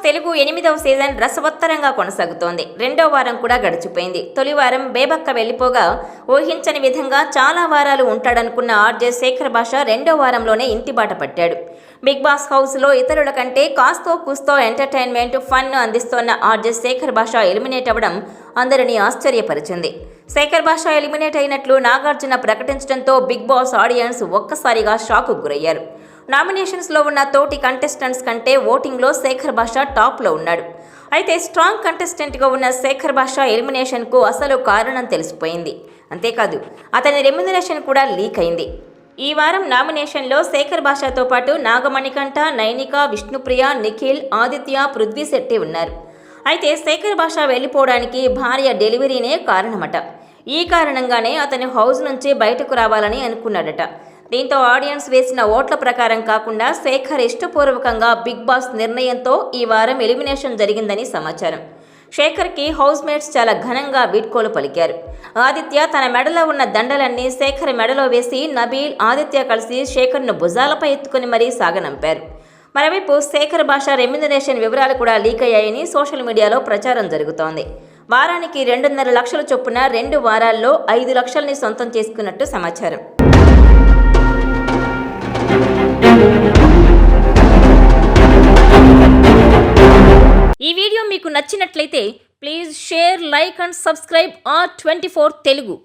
తెలుగు 8వ సీజన్ రసవత్తరంగా కొనసాగుతోంది. రెండో వారం కూడా గడిచిపోయింది. తొలి వారం బేబక్క వెళ్లిపోగా ఊహించని విధంగా చాలా వారాలు ఉంటాడనుకున్న ఆర్జే శేఖర్ భాష రెండో వారంలోనే ఇంటిబాట పట్టాడు. బిగ్ బాస్ హౌస్లో ఇతరుల కంటే కాస్తో కూస్తో ఎంటర్టైన్మెంట్, ఫన్ అందిస్తోన్న ఆర్జే శేఖర్ భాష ఎలిమినేట్ అవ్వడం అందరినీ ఆశ్చర్యపరిచింది. శేఖర్ భాష ఎలిమినేట్ అయినట్లు నాగార్జున ప్రకటించడంతో బిగ్ బాస్ ఆడియన్స్ ఒక్కసారిగా షాకు గురయ్యారు. నామినేషన్స్లో ఉన్న తోటి కంటెస్టెంట్స్ కంటే ఓటింగ్లో శేఖర్ భాష టాప్లో ఉన్నాడు. అయితే స్ట్రాంగ్ కంటెస్టెంట్గా ఉన్న శేఖర్ భాష ఎలిమినేషన్కు అసలు కారణం తెలిసిపోయింది. అంతేకాదు అతని రెమ్యునరేషన్ కూడా లీక్ అయింది. ఈ వారం నామినేషన్లో శేఖర్ భాషతో పాటు నాగమణికంఠ, నైనిక, విష్ణుప్రియ, నిఖిల్, ఆదిత్య, పృథ్వీ శెట్టి ఉన్నారు. అయితే శేఖర్ భాష వెళ్ళిపోవడానికి భార్య డెలివరీనే కారణమట. ఈ కారణంగానే అతని హౌస్ నుంచి బయటకు రావాలని అనుకున్నాడట. దీంతో ఆడియన్స్ వేసిన ఓట్ల ప్రకారం కాకుండా శేఖర్ ఇష్టపూర్వకంగా బిగ్ బాస్ నిర్ణయంతో ఈ వారం ఎలిమినేషన్ జరిగిందని సమాచారం. శేఖర్కి హౌస్ మేట్స్ చాలా ఘనంగా వీడ్కోలు పలికారు. ఆదిత్య తన మెడలో ఉన్న దండలన్నీ శేఖర్ మెడలో వేసి నబీల్, ఆదిత్య కలిసి శేఖర్ను భుజాలపై ఎత్తుకుని మరీ సాగనంపారు. మరోవైపు శేఖర్ భాష రెమ్యునరేషన్ వివరాలు కూడా లీక్ అయ్యాయని సోషల్ మీడియాలో ప్రచారం జరుగుతోంది. వారానికి 2.5 లక్షల చొప్పున 2 వారాల్లో 5 లక్షల్ని సొంతం చేసుకున్నట్టు సమాచారం. ఈ వీడియో మీకు నచ్చినట్లయితే please share, like and subscribe R24 Telugu.